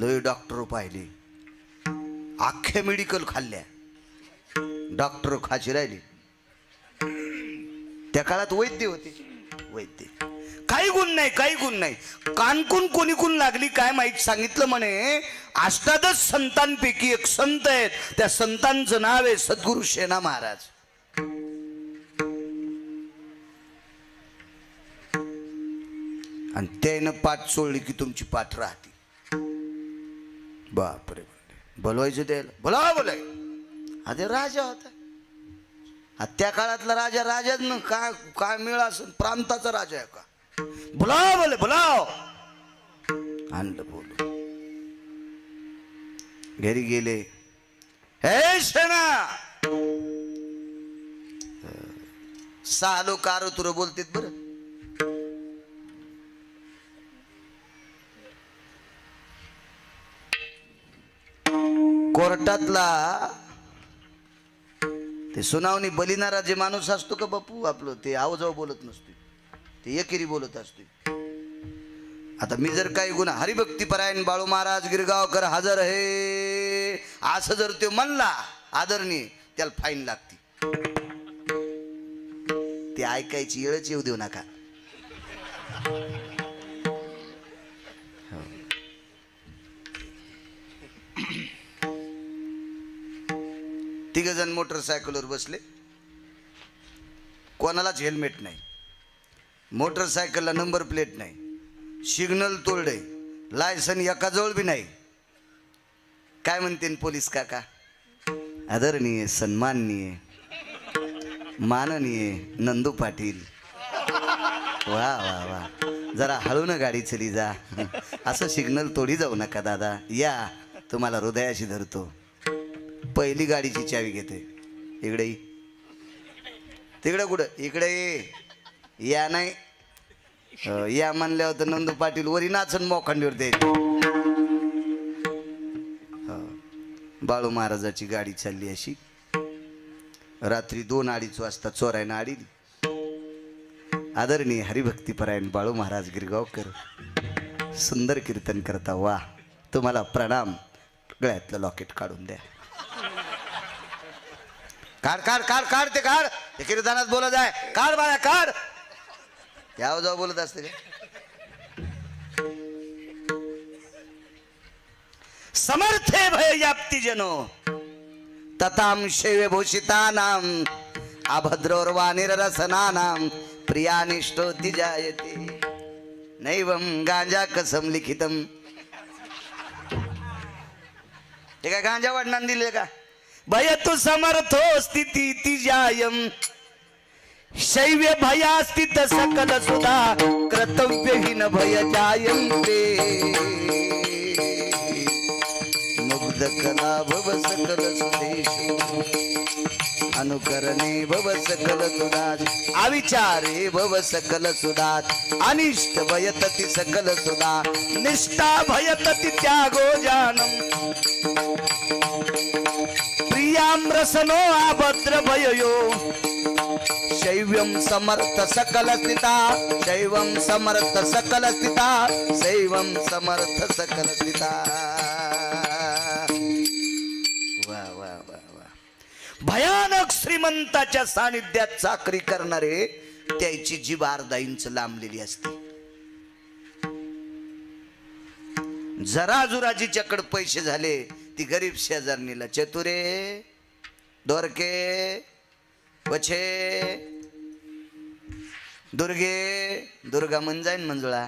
लय डॉक्टर पाहिले अख्ख्या मेडिकल खाल्ल्या डॉक्टर खाची राहिली त्या काळात वैद्य होते वैद्य काही गुण नाही काही गुण नाही कानकून कोणी कोण लागली काय माहित सांगितलं म्हणे अष्टादश संतांपैकी एक संत आहेत त्या संतांचं नाव आहे सद्गुरु शेना महाराज आणि त्यानं पाठ सोडली की तुमची पाठ राहते बापरे बोलवायचं त्याला बोला बोलाय अरे राजा होता त्या काळातला राजा राजाच ना काय काय मिळ असेल प्रांताचा राजा आहे का बोलाव बोले बोलाव आणलं बोल घरी गेले हे शेना 6 लोक आरोतुर बोलतेत बरं कोर्टातला ते सुनावणी बलिनारा जे माणूस असतो का बापू आपलं ते आवजाव बोलत नसतो ते एकेरी बोलत असतो आता मी जर काही गुन्हा हरिभक्तीपरायण बाळू महाराज गिरगावकर हजर आहे असं जर तो म्हणला आदरणीय त्याला फाईन लागते ते ऐकायची वेळच येऊ देऊ नका तिघ जण मोटरसायकलवर बसले कोणालाच हेल्मेट नाही मोटरसायकलला नंबर प्लेट नाही सिग्नल तोडले लायसन एकाजवळ बी नाही काय म्हणते पोलीस काका आदरणीय सन्माननीय माननीय नंदू पाटील वा वा वा जरा हळून गाडी चली जा असं सिग्नल तोडी जाऊ नका दादा या तुम्हाला हृदयाशी धरतो पहिली गाडीची चावी घेते इकडे तिकडे कुठं इकडे या नाही या म्हणल्यावर तर नंदू पाटील वरी नाचून मोखंडीवर द्यायचे बाळू महाराजाची गाडी चालली अशी रात्री 2-2:30 वाजता चोरायनं आडीली आदरणीय हरिभक्तीपरायण बाळू महाराज गिरगावकर सुंदर कीर्तन करता वा तुम्हाला प्रणाम गळ्यातलं लॉकेट काढून द्या काढ काढ काढ काढ ते काढ ते कीर्तनात बोलत आहे काढ बाळा काढ याव जाऊ बोलत असते समर्थे भय व्याप्ती जनो तताम शैव भूषितानाम अभद्रोर्वानिरसनानाम प्रियानिष्टोति जायते नैवम गांजा कसम लिखितम ते काय गांजा वाढणार दिले का भय तू समर्थो स्थिती तिजायम शैव्य भया स्थित सकल सुधा कर्तव्यहीन भय जायंते कला भव सकल सुदेश अनुकरणे भव सकल सुदात अविचारे भव सकल सुदात अनिष्ट भयतति सकल सुदा निष्ठा भयतति त्यागो जानम प्रियाम रसनो आभद्र भययो शैव्यम समर्थ सकल स्थिता शैवम समर्थ सकल स्थिता शैवम समर्थ सकल स्थिता वा वा वा वा भयानक श्रीमंताच्या सानिध्यात चाकरी करणारे त्याची जीभ अर्धा इंच लांबलेली असते. जरा जुराजीच्याकडे पैसे झाले ती गरीब शेजारणीला चतुरे दोरके वछे दुर्गे दुर्गा म्हण जाईन मंजुळा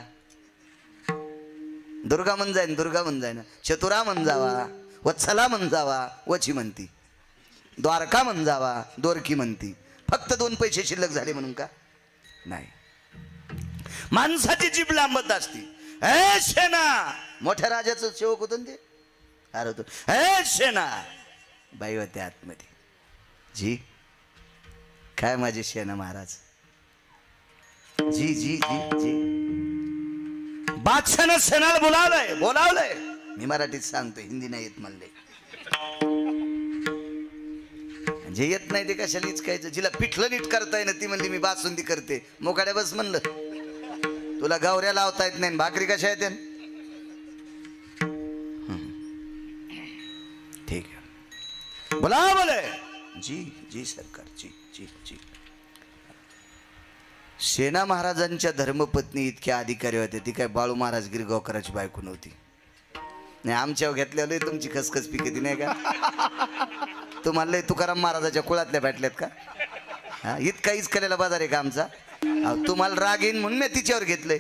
दुर्गा म्हण जाईन चतुरा म्हण जावा वत्सला म्हण जावा वची म्हणती द्वारका म्हण जावा दोरकी म्हणती. फक्त 2 पैसे शिल्लक झाले म्हणून का नाही. माणसाची जीभ लांबत असती. हे सेना मोठ्या राजाचं सेवक होतं ते अरे होतो हे सेना बाई होते आतमध्ये जी काय माझे सेना महाराज जी जी जी जी बादशाहनं सेनाला बोलावलंय मी मराठीत सांगतो हिंदी नाही येत म्हणले. जे येत नाही ते कशाला इचकायचं. जिला पिठलं नीट करता येईना ती म्हणली मी बासुंदी करते. मोकाड्या बस म्हणलं तुला गावऱ्या लावता येत नाही भाकरी कशा येते. ठीक आहे बोले जी जी सरकार जी जी जी. सेना महाराजांच्या धर्मपत्नी इतक्या अधिकारी होत्या. ती काय बाळू महाराज गिरगावकरांची बायको नव्हती. नाही आमच्यावर घेतलेलं तुमची खसखस पिकती नाही का. तुम्हाला तुकाराम महाराजाच्या कुळातल्या भेटल्यात का. हा इतका केलेला बाजार आहे का आमचा. तुम्हाला राग येईन म्हणून मी तिच्यावर घेतलंय.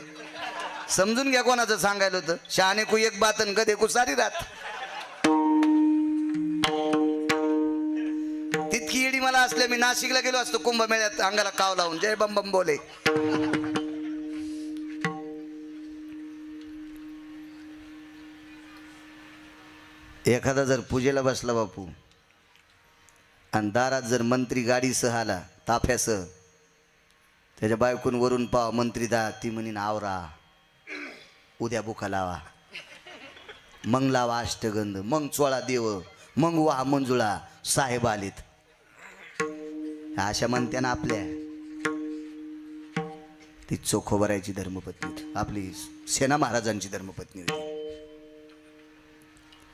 समजून घ्या कोणाचं सांगायला होतं. शहाणे को एक बात आणि गधे को सारी रात. तितकी येडी मला असल्या मी नाशिकला गेलो असतो कुंभमेळ्यात अंगाला काव लावून जय बम बम बोले. एखादा जर पूजेला बसला बापू आणि दारात जर मंत्री गाडीसह आला ताफ्यासह त्याच्या बायकून वरून पाव मंत्री दा ती म्हणीन आवरा उद्या बुका लावा मग लावा अष्टगंध मग चोळा देव मग वा मंजुळा साहेब आलेत. अशा म्हणत्याना आपल्या ती चोखोबरायची धर्मपत्नी आपली सेना महाराजांची धर्मपत्नी होती.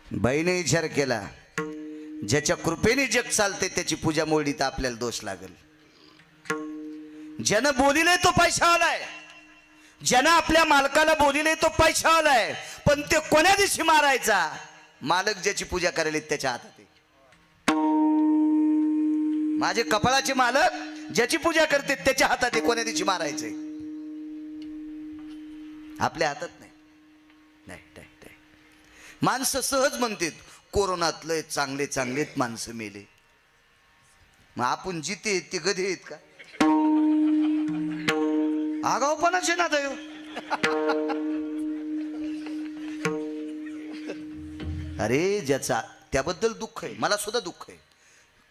बाईने विचार केला ज्याच्या कृपेने जग चालते त्याची पूजा मोडली तर आपल्याला दोष लागेल. ज्यानं बोलिले तो पैशावालाय. ज्यानं आपल्या मालकाला बोलिले तो पैशावालाय. पण ते कोण्या दिवशी मारायचा. मालक ज्याची पूजा करायला त्याच्या हातात आहे. माझे कपाळाचे मालक ज्याची पूजा करते त्याच्या हातात आहे. कोण्या दिवशी मारायचे आपल्या हातात नाही. नाही नाही नाही. माणसं सहज म्हणतात कोरोनात लय चांगले चांगलेच माणसं मेले. मग आपण जिथे ते गधे आहेत का. आगाऊपणाचे ना दयो. अरे ज्याचा त्याबद्दल दुःख आहे. मला सुद्धा दुःख आहे.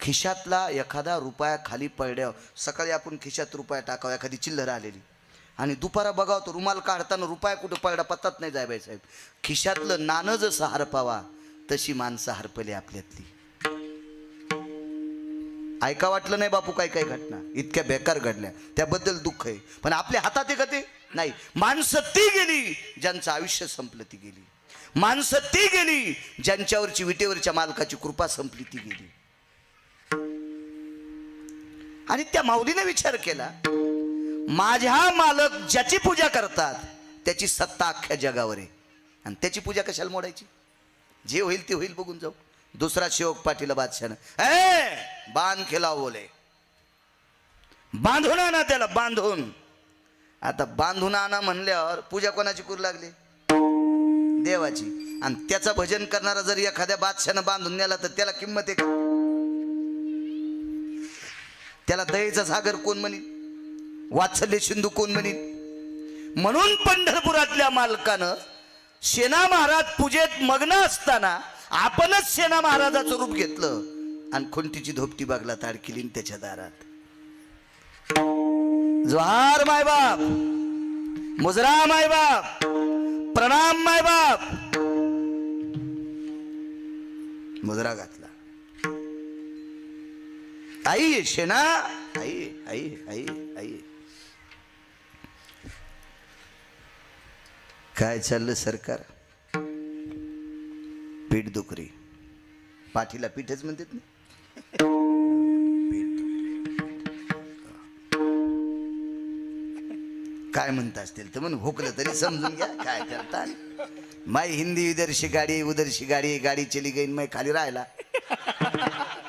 खिशातला एखादा रुपया खाली पडल्यावर सकाळी आपण खिशात रुपया टाकावा एखादी चिल्लर आलेली आणि दुपारा बघावं तो रुमाल काढताना रुपया कुठं पडला पत्ताच नाही जायबाई साहेब. खिशातलं नाणं जसं हरपावा तशी माणसं हरपली आपल्यातली. ऐका वाटलं नाही बापू काय काय घटना इतक्या बेकार घडल्या त्याबद्दल दुःख आहे. पण आपल्या हातात आहे का ते नाही. माणसं ती गेली ज्यांचं आयुष्य संपलं ती गेली. माणसं ती गेली ज्यांच्यावरची विटेवरच्या मालकाची कृपा संपली ती गेली. आणि त्या माऊलीने विचार केला माझ्या मालक ज्याची पूजा करतात त्याची सत्ता अख्ख्या जगावर आहे आणि त्याची पूजा कशाला मोडायची. जे होईल ते होईल बघून जाऊ. दुसरा शेवक पाटील बादशाहनं बांध केला बोले बांधून आणा त्याला बांधून. आता बांधून आणा म्हणल्यावर पूजा कोणाची करू लागली देवाची. आणि त्याचं भजन करणारा जर एखाद्या बादशाहनं बांधून नेला तर त्याला किंमत आहे का. त्याला दयेचा सागर कोण म्हणेल वात्सल्य सिंधू कोण म्हणेल. म्हणून पंढरपुरातल्या मालकानं सेना महाराज पूजेत मग्न असताना आपणच सेना महाराजाचं रूप घेतलं आणि खुंटीची धोपटी बागला ताड केली त्याच्या दारात. जोहार मायबाप, मुजरा मायबाप, प्रणाम मायबाप. मुजरा घातला. आई शेना, आई आई आई आई. काय चाललं सरकार? पीठ दुखरी, पाठीला पीठच म्हणतात ना. काय म्हणत असतील तर म्हणून हुकलं तरी समजून घ्या. काय करता माय हिंदी उधर शी गाडी गाडी चली गई मै खाली राहिला.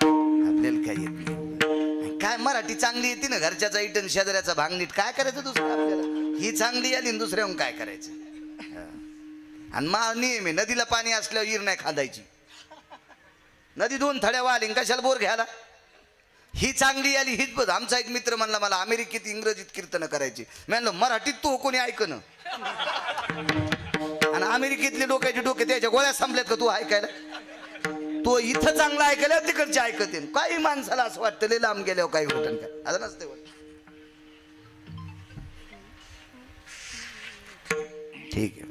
आपल्याला काय येत नाही. काय मराठी चांगली येते ना, घरच्याचा इटन शेजाऱ्याचा भांगनीट. काय करायचं दुसरं आपल्याला? ही चांगली आली दुसऱ्याहून काय करायचं? आणि मा नियम आहे, नदीला पाणी असल्यावर ईर नाही खांदायची. नदी 2 थड्या वाली कशाला बोर घ्यायला? ही चांगली आली हीच बघ. आमचा एक मित्र म्हणला मला अमेरिकेत इंग्रजीत कीर्तन करायची. मी म्हणलं मराठीत तू कोणी ऐकन? आणि अमेरिकेतले डोक्याचे डोके त्याच्या गोळ्या संपल्यात का तू ऐकायला? तो इथं चांगला ऐकायला तिकडचे ऐकते. काही माणसाला असं वाटतं लय लांब गेल्यावर काही होतं काय? असं नसते वाटत. ठीक आहे,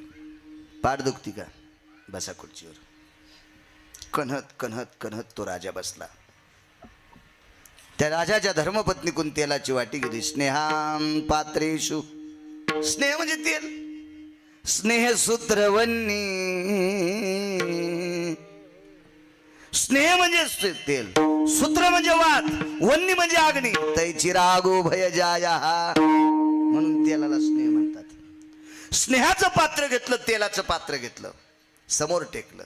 पाठ दुखती का? बसा खुर्चीवर. कन्हत कन्हत कन्हत तो राजा बसला. त्या राजाच्या धर्मपत्नी कुंतेलाची वाटी गेली. स्नेहां पात्रेषु, स्नेह म्हणजे तेल. स्नेह सूत्रवन्नी, स्नेह म्हणजे तेल, सूत्र म्हणजे वात, वन्नी म्हणजे अग्नी. तैची रागो भय जाया, म्हणून तेलाला स्नेह म्हणतात. स्नेहाचं पात्र घेतलं, तेलाचं पात्र घेतलं, समोर टेकलं.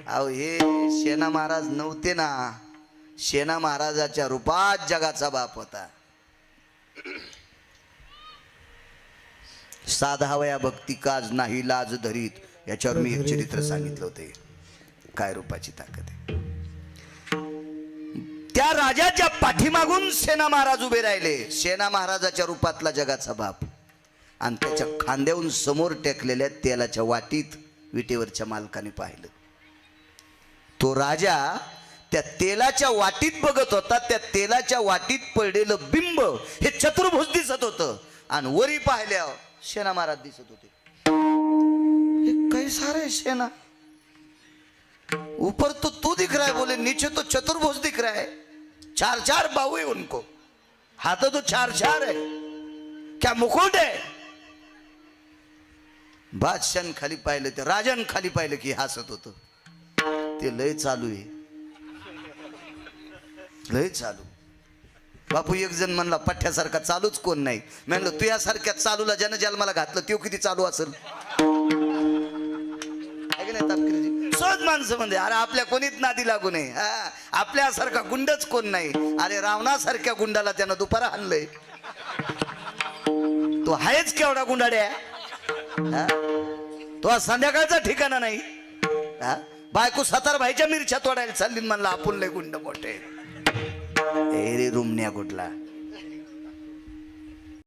अहो हे सेना महाराज नव्हते ना, सेना महाराजाच्या रूपात जगाचा बाप होता. साधावया भक्ती काज नाही लाज धरीत, याच्यावर मी एक चरित्र सांगितलं होते. काय रूपाची ताकद आहे. त्या राजाच्या पाठीमागून सेना महाराज उभे राहिले. सेना महाराजाच्या रूपातला जगाचा बाप आणि त्याच्या खांद्याहून समोर टेकलेल्या तेलाच्या वाटीत विटेवरच्या मालकाने पाहिलं. तो राजा त्या तेलाच्या वाटीत बघत होता. त्या तेलाच्या वाटीत पडलेलं बिंब हे चतुर्भुज दिसत होतं आणि वरी पाहिल्यावर सेना महाराज दिसत होते. कैसा रे सेना, ऊपर तो तू दिख रहा है, बोले नीचे तो चतुर्भुज दिख रहा है. 4 बाहु है उनको, हाथ तो 4 है. क्या मुकुट है? बादशाह खाली पाहिलं, ते राजन खाली पाहिलं की हसत होतं. ते लय चालू आहे, लय चालू. बापू एक जण म्हणला पठ्यासारखा चालूच कोण नाही. म्हणलं तू यासारख्या चालूला ज्यानं जन्माला घातलं तो किती चालू असेल? सहज माणसं म्हणजे अरे आपल्या कोणीच नादी लागू नये. आपल्यासारखा गुंडच कोण नाही. अरे रावणासारख्या गुंडाला त्यानं दुपारा आणलंय. तो आहेच केवढा गुंडाड्या. तो आज संध्याकाळचा ठिकाणा नाही. बायको 7 भाईच्या मिरच्या तोडायला चालली. म्हणला आपण लय गुंड मोठे. रे रुमण्या कुठला